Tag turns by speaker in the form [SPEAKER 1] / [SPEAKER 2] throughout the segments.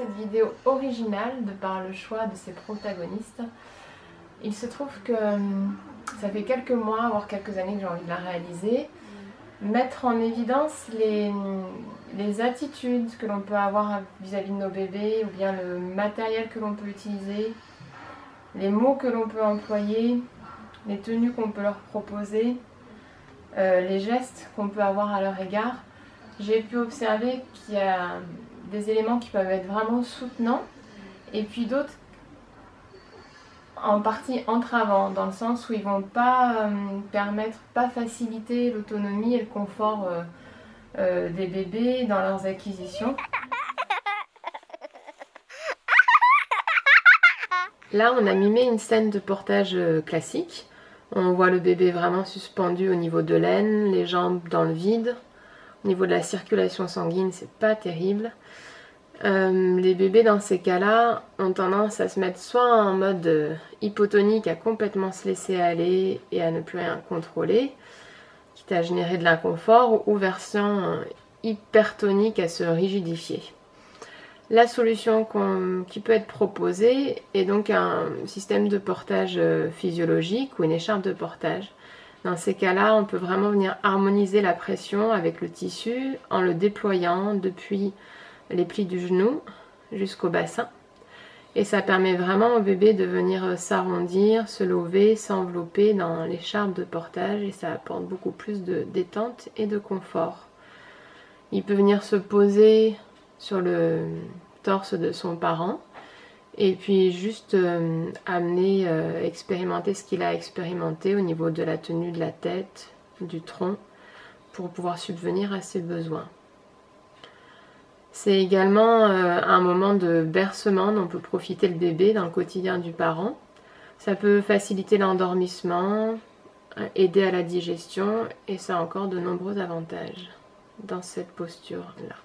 [SPEAKER 1] cette vidéo originale de par le choix de ses protagonistes. Il se trouve que ça fait quelques mois, voire quelques années que j'ai envie de la réaliser. Mettre en évidence les attitudes que l'on peut avoir vis-à-vis de nos bébés, ou bien le matériel que l'on peut utiliser, les mots que l'on peut employer, les tenues qu'on peut leur proposer, les gestes qu'on peut avoir à leur égard. J'ai pu observer qu'il y a des éléments qui peuvent être vraiment soutenants et puis d'autres en partie entravants, dans le sens où ils ne vont pas pas faciliter l'autonomie et le confort des bébés dans leurs acquisitions. Là, on a mimé une scène de portage classique. On voit le bébé vraiment suspendu au niveau de l'aine, les jambes dans le vide. Au niveau de la circulation sanguine, c'est pas terrible. Les bébés dans ces cas-là ont tendance à se mettre soit en mode hypotonique, à complètement se laisser aller et à ne plus rien contrôler, quitte à générer de l'inconfort, ou version hypertonique à se rigidifier. La solution qui peut être proposée est donc un système de portage physiologique ou une écharpe de portage. Dans ces cas-là, on peut vraiment venir harmoniser la pression avec le tissu en le déployant depuis les plis du genou jusqu'au bassin. Et ça permet vraiment au bébé de venir s'arrondir, se lever, s'envelopper dans l'écharpe de portage, et ça apporte beaucoup plus de détente et de confort. Il peut venir se poser sur le torse de son parent et puis juste amener, expérimenter ce qu'il a expérimenté au niveau de la tenue de la tête, du tronc, pour pouvoir subvenir à ses besoins. C'est également un moment de bercement dont peut profiter le bébé dans le quotidien du parent. Ça peut faciliter l'endormissement, aider à la digestion, et ça a encore de nombreux avantages dans cette posture-là.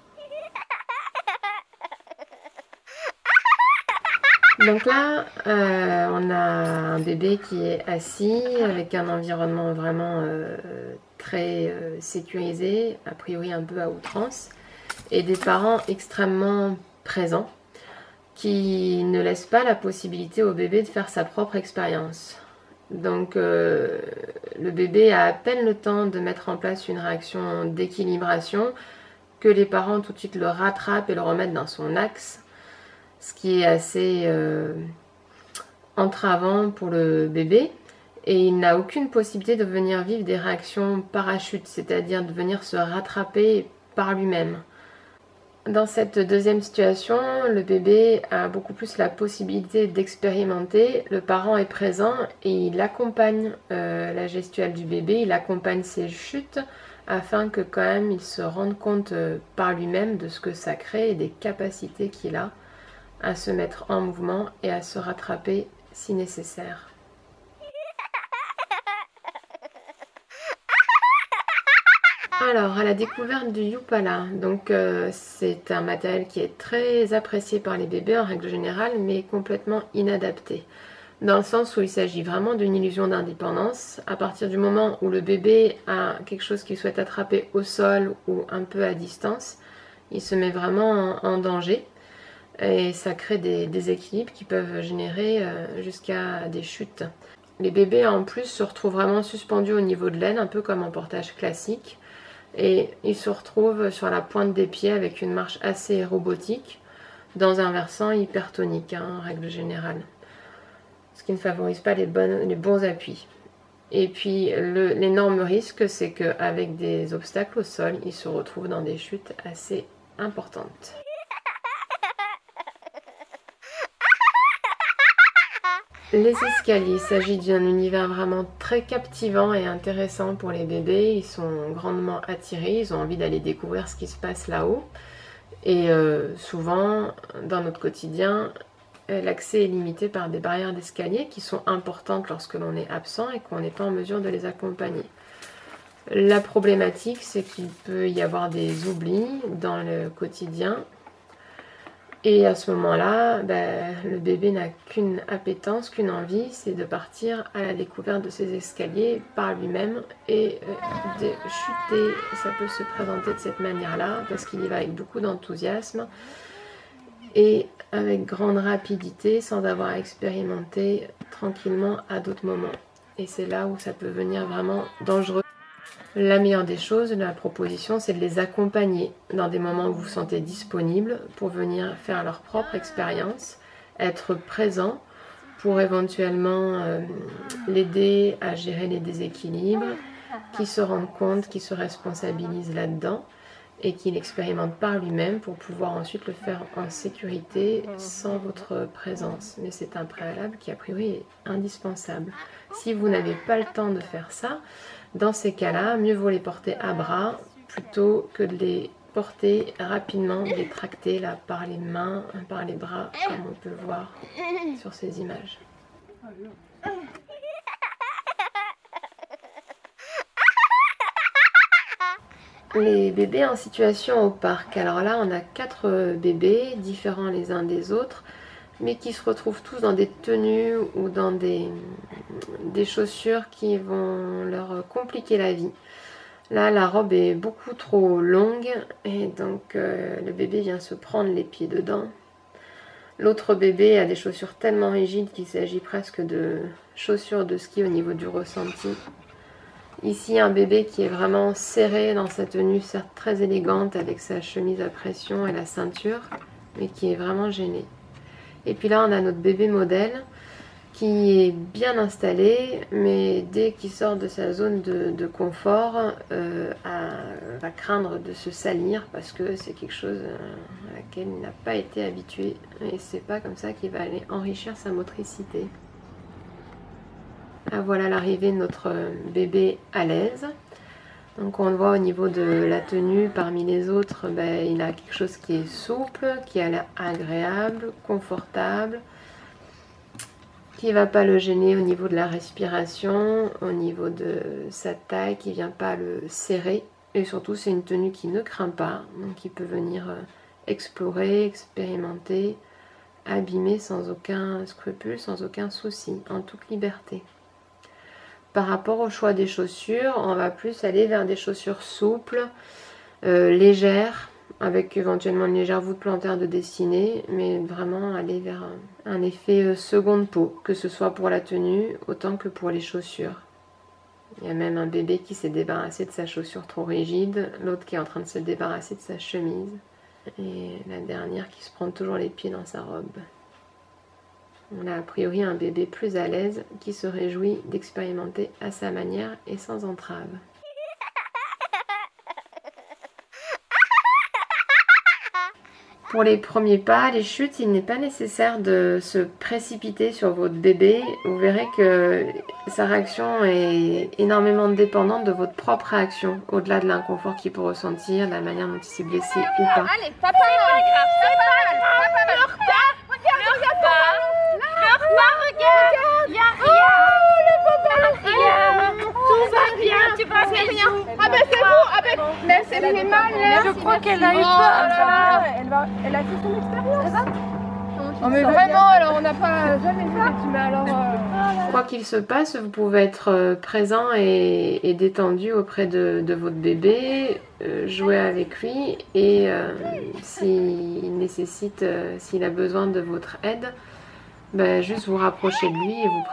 [SPEAKER 1] Donc là, on a un bébé qui est assis avec un environnement vraiment très sécurisé, a priori un peu à outrance, et des parents extrêmement présents qui ne laissent pas la possibilité au bébé de faire sa propre expérience. Donc le bébé a à peine le temps de mettre en place une réaction d'équilibration que les parents tout de suite le rattrapent et le remettent dans son axe, ce qui est assez entravant pour le bébé, et il n'a aucune possibilité de venir vivre des réactions parachutes, c'est-à-dire de venir se rattraper par lui-même. Dans cette deuxième situation, le bébé a beaucoup plus la possibilité d'expérimenter. Le parent est présent et il accompagne la gestuelle du bébé, il accompagne ses chutes afin que quand même il se rende compte par lui-même de ce que ça crée et des capacités qu'il a à se mettre en mouvement et à se rattraper si nécessaire. Alors, à la découverte du Yupala, donc c'est un matériel qui est très apprécié par les bébés en règle générale, mais complètement inadapté. Dans le sens où il s'agit vraiment d'une illusion d'indépendance. À partir du moment où le bébé a quelque chose qu'il souhaite attraper au sol ou un peu à distance, il se met vraiment en danger. Et ça crée des déséquilibres qui peuvent générer jusqu'à des chutes. Les bébés en plus se retrouvent vraiment suspendus au niveau de l'aine, un peu comme en portage classique. Et ils se retrouvent sur la pointe des pieds avec une marche assez robotique dans un versant hypertonique en règle générale. Ce qui ne favorise pas les bons appuis. Et puis l'énorme risque, c'est qu'avec des obstacles au sol, ils se retrouvent dans des chutes assez importantes. Les escaliers, il s'agit d'un univers vraiment très captivant et intéressant pour les bébés. Ils sont grandement attirés, ils ont envie d'aller découvrir ce qui se passe là-haut. Et souvent, dans notre quotidien, l'accès est limité par des barrières d'escalier qui sont importantes lorsque l'on est absent et qu'on n'est pas en mesure de les accompagner. La problématique, c'est qu'il peut y avoir des oublis dans le quotidien. Et à ce moment-là, le bébé n'a qu'une appétence, qu'une envie, c'est de partir à la découverte de ces escaliers par lui-même et de chuter. Ça peut se présenter de cette manière-là parce qu'il y va avec beaucoup d'enthousiasme et avec grande rapidité sans avoir expérimenté tranquillement à d'autres moments. Et c'est là où ça peut venir vraiment dangereux. La meilleure des choses de la proposition, c'est de les accompagner dans des moments où vous vous sentez disponible pour venir faire leur propre expérience, être présent pour éventuellement l'aider à gérer les déséquilibres, qu'il se rende compte, qu'il se responsabilise là-dedans et qu'il expérimente par lui-même pour pouvoir ensuite le faire en sécurité sans votre présence. Mais c'est un préalable qui a priori est indispensable. Si vous n'avez pas le temps de faire ça, dans ces cas-là, mieux vaut les porter à bras plutôt que de les porter rapidement, de les tracter là, par les mains, par les bras, comme on peut le voir sur ces images. Les bébés en situation au parc. Alors là, on a 4 bébés, différents les uns des autres, mais qui se retrouvent tous dans des tenues ou dans des chaussures qui vont leur compliquer la vie. Là, la robe est beaucoup trop longue et donc le bébé vient se prendre les pieds dedans. L'autre bébé a des chaussures tellement rigides qu'il s'agit presque de chaussures de ski au niveau du ressenti. Ici, un bébé qui est vraiment serré dans sa tenue, certes très élégante avec sa chemise à pression et la ceinture, mais qui est vraiment gêné. Et puis là, on a notre bébé modèle qui est bien installé, mais dès qu'il sort de sa zone de confort, va craindre de se salir parce que c'est quelque chose à laquelle il n'a pas été habitué et c'est pas comme ça qu'il va aller enrichir sa motricité. Là, voilà l'arrivée de notre bébé à l'aise. Donc on le voit au niveau de la tenue, parmi les autres, il a quelque chose qui est souple, qui a l'air agréable, confortable, qui ne va pas le gêner au niveau de la respiration, au niveau de sa taille, qui ne vient pas le serrer. Et surtout, c'est une tenue qui ne craint pas, donc il peut venir explorer, expérimenter, abîmer sans aucun scrupule, sans aucun souci, en toute liberté. Par rapport au choix des chaussures, on va plus aller vers des chaussures souples, légères, avec éventuellement une légère voûte plantaire de dessinée, mais vraiment aller vers un effet seconde peau, que ce soit pour la tenue autant que pour les chaussures. Il y a même un bébé qui s'est débarrassé de sa chaussure trop rigide, l'autre qui est en train de se débarrasser de sa chemise, et la dernière qui se prend toujours les pieds dans sa robe. On a a priori un bébé plus à l'aise qui se réjouit d'expérimenter à sa manière et sans entrave. Pour les premiers pas, les chutes, il n'est pas nécessaire de se précipiter sur votre bébé. Vous verrez que sa réaction est énormément dépendante de votre propre réaction, au-delà de l'inconfort qu'il peut ressentir, de la manière dont il s'est blessé ou pas.
[SPEAKER 2] Allez, papa, c'est pas grave, pleure pas, regarde pas. Pleure pas, regarde. Y'a rien. Oh, le papa. Tout va bien, tu vas bien.
[SPEAKER 3] Ah ben c'est bon, ah ben, mais c'est fait mal là.
[SPEAKER 2] Je crois qu'elle a eu peur.
[SPEAKER 3] Elle a fait son expérience. Oh mais vraiment, alors on n'a pas jamais vu des petits, mais alors...
[SPEAKER 1] Quoi qu'il se passe, vous pouvez être présent et détendu auprès de votre bébé, jouer avec lui et s'il nécessite, s'il a besoin de votre aide, juste vous rapprocher de lui et vous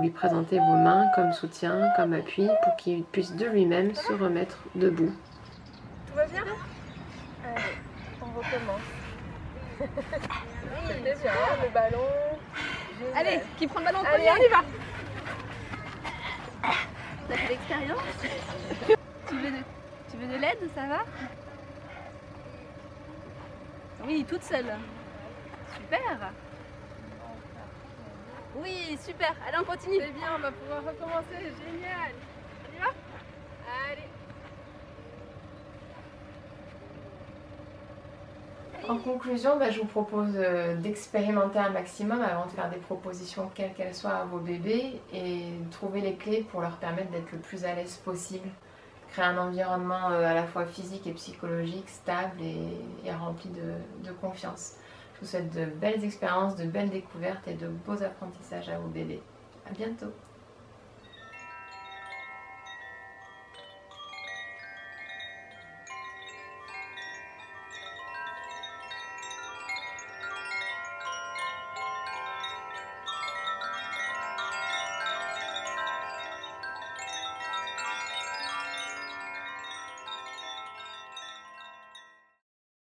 [SPEAKER 1] lui présenter vos mains comme soutien, comme appui pour qu'il puisse de lui-même se remettre debout.
[SPEAKER 3] Tout va bien? Allez, on recommence. C'était bien, le ballon. Allez, qui prend le ballon? Allez, on y va.
[SPEAKER 2] T'as fait l'expérience? Tu veux de l'aide, ça va? Oui, toute seule. Super. Oui, super. Allez, on continue.
[SPEAKER 3] C'est bien, on va pouvoir recommencer. Génial. On y va? Allez.
[SPEAKER 1] En conclusion, je vous propose d'expérimenter un maximum avant de faire des propositions quelles qu'elles soient à vos bébés et trouver les clés pour leur permettre d'être le plus à l'aise possible. Créer un environnement à la fois physique et psychologique stable et rempli de confiance. Je vous souhaite de belles expériences, de belles découvertes et de beaux apprentissages à vos bébés. À bientôt!